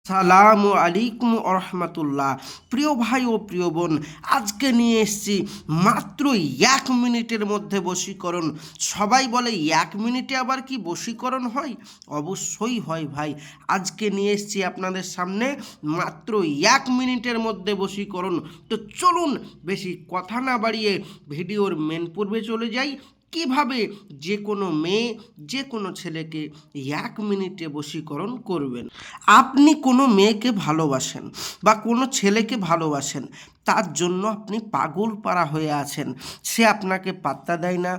সালামু আলাইকুম রহমতুল্লাহ। প্রিয় ভাই ও প্রিয় বোন, আজকে নিয়ে এসেছি মাত্র 1 মিনিটের মধ্যে বশীকরণ। সবাই বলে 1 মিনিটে আবার কি বশীকরণ হয়? অবশ্যই হয় ভাই। আজকে নিয়ে এসেছি আপনাদের সামনে মাত্র 1 মিনিটের মধ্যে বশীকরণ। তো চলুন বেশি কথা না বাড়িয়ে ভিডিওর মেন পর্বে চলে যাই। কিভাবে যে কোনো মেয়ে যে কোনো ছেলেকে 1 মিনিটে বশীকরণ করবেন। আপনি কোনো মেয়েকে ভালোবাসেন বা কোনো ছেলেকে ভালোবাসেন, তার জন্য আপনি পাগল পারা হয়ে আছেন, সে আপনাকে পাত্তা দেয় না।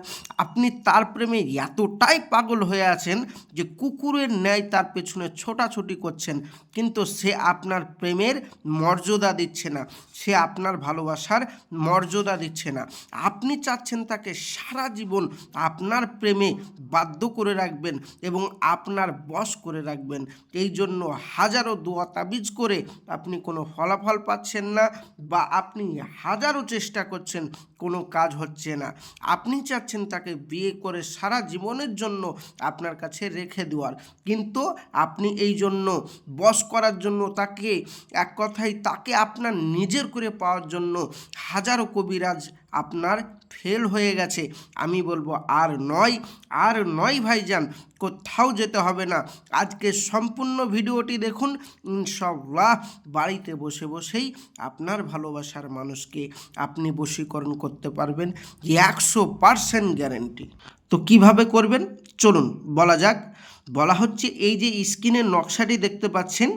আপনি তার প্রেমে এতটাই পাগল হয়ে আছেন যে কুকুরের ন্যায় তার পেছনে ছোটাছুটি করছেন, কিন্তু সে আপনার প্রেমের মর্যাদা দিচ্ছে না, সে আপনার ভালোবাসার মর্যাদা দিচ্ছে না। আপনি চাচ্ছেন তাকে সারা জীবন আপনার প্রেমে বাধ্য করে রাখবেন এবং আপনার বশ করে রাখবেন। এই জন্য হাজারো দোয়া তাবিজ করে আপনি কোনো ফলাফল পাচ্ছেন না, বা আপনি হাজারো চেষ্টা করছেন, কোনো কাজ হচ্ছে না। আপনি চাচ্ছেন তাকে বিয়ে করে সারা জীবনের জন্য আপনার কাছে রেখে দেওয়ার, কিন্তু আপনি এই জন্য বশ করার জন্য তাকে, এক কথায় তাকে আপনার নিজের করে পাওয়ার জন্য হাজারো কবিরাজ আপনার ফেল হয়ে গেছে। আমি বলবো আর নয় ভাইজান, কোথাও যেতে হবে না। আজকে সম্পূর্ণ ভিডিওটি দেখুন, ইনশাআল্লাহ বাড়িতে বসে বসেই আপনার ভালোবাসার মানুষকে আপনি বশীকরণ করতে পারবেন, 100% গ্যারেন্টি। তো কিভাবে করবেন চলুন বলা যাক। বলা হচ্ছে, এই যে স্ক্রিনের নকশাটি দেখতে পাচ্ছেন,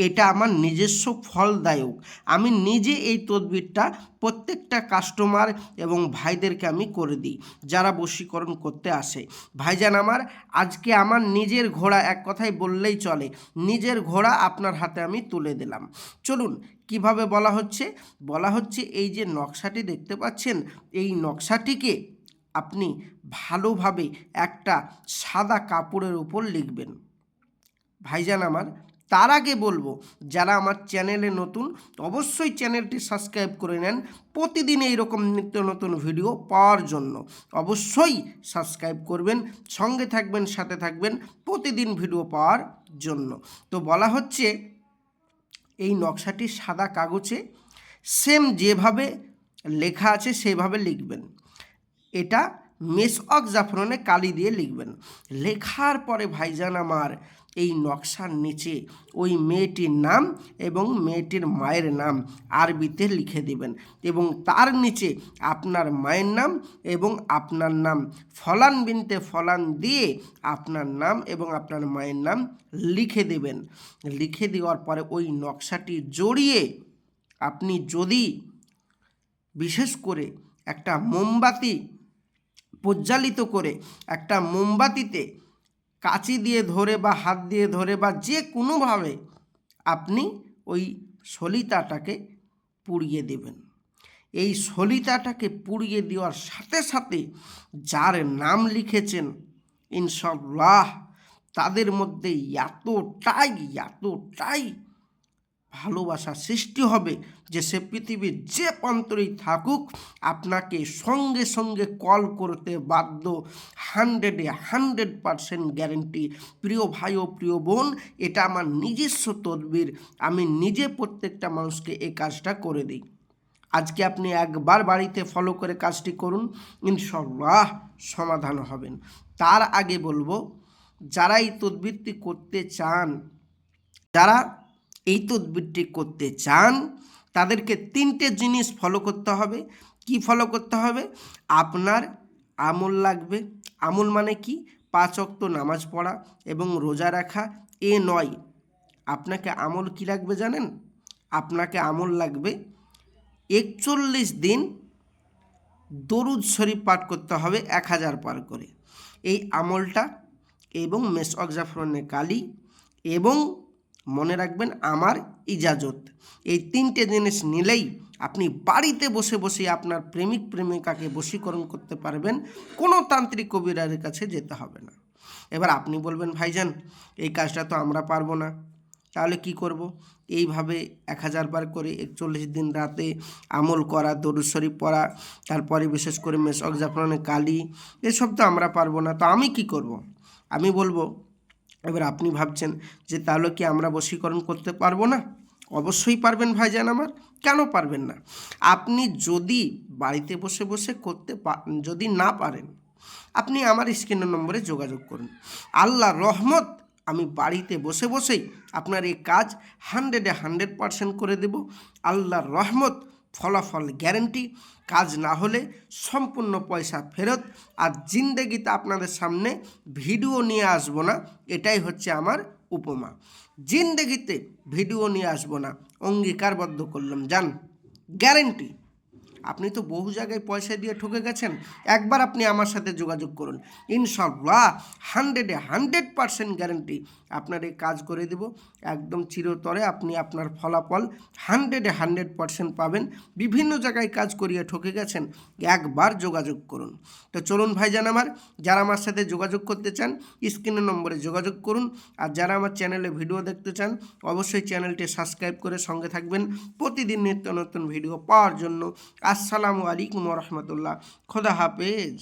এটা আমার নিজস্ব ফলদায়ক। আমি নিজে এই তদবিরটা প্রত্যেকটা কাস্টমার এবং ভাইদেরকে আমি করে দিই যারা বশীকরণ করতে আসে। ভাইজান আমার, আজকে আমার নিজের ঘোড়া, এক কথায় বললেই চলে, নিজের ঘোড়া আপনার হাতে আমি তুলে দিলাম। চলুন কিভাবে বলা হচ্ছে এই যে নকশাটি দেখতে পাচ্ছেন, এই নকশাটিকে আপনি ভালোভাবে একটা সাদা কাপড়ের উপর লিখবেন। ভাইজান আমার, তার আগে বলবো, যারা আমার চ্যানেলে নতুন অবশ্যই চ্যানেলটি সাবস্ক্রাইব করে নেন। প্রতিদিন এইরকম নিত্য নতুন ভিডিও পাওয়ার জন্য অবশ্যই সাবস্ক্রাইব করবেন, সঙ্গে থাকবেন, সাথে থাকবেন প্রতিদিন ভিডিও পাওয়ার জন্য। তো বলা হচ্ছে, এই নকশাটি সাদা কাগজে সেম যেভাবে লেখা আছে সেভাবে লিখবেন। এটা মেসওয়াক জাফরানে কালি দিয়ে লিখবেন। লেখার পরে ভাইজান আমার, এই নকশার নিচে ওই মেয়েটির নাম এবং মেয়েটির মায়ের নাম আরবিতে লিখে দিবেন, এবং তার নিচে আপনার মায়ের নাম এবং আপনার নাম ফলান বিনতে ফলান দিয়ে আপনার নাম এবং আপনার মায়ের নাম লিখে দেবেন। লিখে দেওয়ার পরে ওই নকশাটি জড়িয়ে আপনি যদি বিশেষ করে একটা মোমবাতি প্রজ্বালিত করে, একটা মোমবাতিতে কাঁচি দিয়ে ধরে বা হাত দিয়ে ধরে বা যে কোনোভাবে আপনি ওই সলিতাটাকে পুড়িয়ে দেবেন। এই সলিতাটাকে পুড়িয়ে দেওয়ার সাথে সাথে যার নাম লিখেছেন, ইনশাআল্লাহ তাদের মধ্যে এতটাই ভালোবাসা সৃষ্টি হবে যে সে পৃথিবীর যে প্রান্তরেই থাকুক আপনাকে সঙ্গে সঙ্গে কল করতে বাধ্য। 100% গ্যারেন্টি। প্রিয় ভাই ও প্রিয় বোন, এটা আমার নিজস্ব তদবির, আমি নিজে প্রত্যেকটা মানুষকে এই কাজটা করে দিই। আজকে আপনি একবার বাড়িতে ফলো করে কাজটি করুন, ইনশাআল্লাহ সমাধান হবেন। তার আগে বলবো, যারা এই তদবিরটি করতে চান, যারা এই তদবিরটি করতে চান তাদেরকে 3টে জিনিস ফলো করতে হবে। কি ফলো করতে হবে? আপনার আমল লাগবে। আমল মানে কি? 5 ওয়াক্ত নামাজ পড়া এবং রোজা রাখা এ নয়। আপনাকে আমল কি লাগবে জানেন? আপনাকে আমল লাগবে 41 দিন দরুদ শরীফ পাঠ করতে হবে 1000 পার করে। এই আমলটা এবং মেসওয়াক জাফরানে কালি এবং মনে রাখবেন আমার ইজাজত, এই 3টে জিনিস নিলেই আপনি বাড়িতে বসে বসে আপনার প্রেমিক প্রেমিকাকে বশীকরণ করতে পারবেন, কোনো তান্ত্রিক কবিরাজের কাছে যেতে হবে না। এবার আপনি বলবেন, ভাইজান এই কাজটা তো আমরা পারবো না, তাহলে কি করব? এইভাবে 1000 বার করে 41 দিন রাতে আমল করা, দরুদ শরীফ পড়া, তারপরে বিশেষ করে মেসওয়াক জাফরানে কালি, এসব তো আমরা পারবো না। তো আমি কি করব? আমি বলবো, এবার আপনি ভাবছেন যে তাহলে কি আমরা বশীকরণ করতে পারবো না? অবশ্যই পারবেন ভাইজান আমার, কেন পারবেন না? আপনি যদি বাড়িতে বসে বসে যদি না পারেন, আপনি আমার স্ক্রিনের নম্বরে যোগাযোগ করুন। আল্লাহর রহমত, আমি বাড়িতে বসে বসেই আপনার এই কাজ 100% করে দেব। আল্লাহর রহমত, ফলাফল গ্যারেন্টি। কাজ না হলে সম্পূর্ণ পয়সা ফেরত। আর জিন্দেগিতে আপনাদের সামনে ভিডিও নিয়ে আসবো না, এটাই হচ্ছে আমার উপমা। জিন্দেগিতে ভিডিও নিয়ে আসবো না, অঙ্গীকারবদ্ধ করলাম, জান, গ্যারেন্টি। আপনি তো বহু জায়গায় পয়সা দিয়ে ঠকে গেছেন, একবার আপনি আমার সাথে যোগাযোগ করুন, ইনশাল্লাহ 100% গ্যারেন্টি আপনার এই কাজ করে দেব। একদম চিরতরে আপনি আপনার ফলাফল 100% পাবেন। বিভিন্ন জায়গায় কাজ করিয়ে ঠকে গেছেন, একবার যোগাযোগ করুন। তো চলুন ভাইজান আমার, যারা আমার সাথে যোগাযোগ করতে চান স্ক্রিনের নম্বরে যোগাযোগ করুন। আর যারা আমার চ্যানেলে ভিডিও দেখতে চান অবশ্যই চ্যানেলটি সাবস্ক্রাইব করে সঙ্গে থাকবেন প্রতিদিন নিত্য নতুন ভিডিও পাওয়ার জন্য। আসসালামু আলাইকুম ওয়া রাহমাতুল্লাহ। খোদা হাফেজ।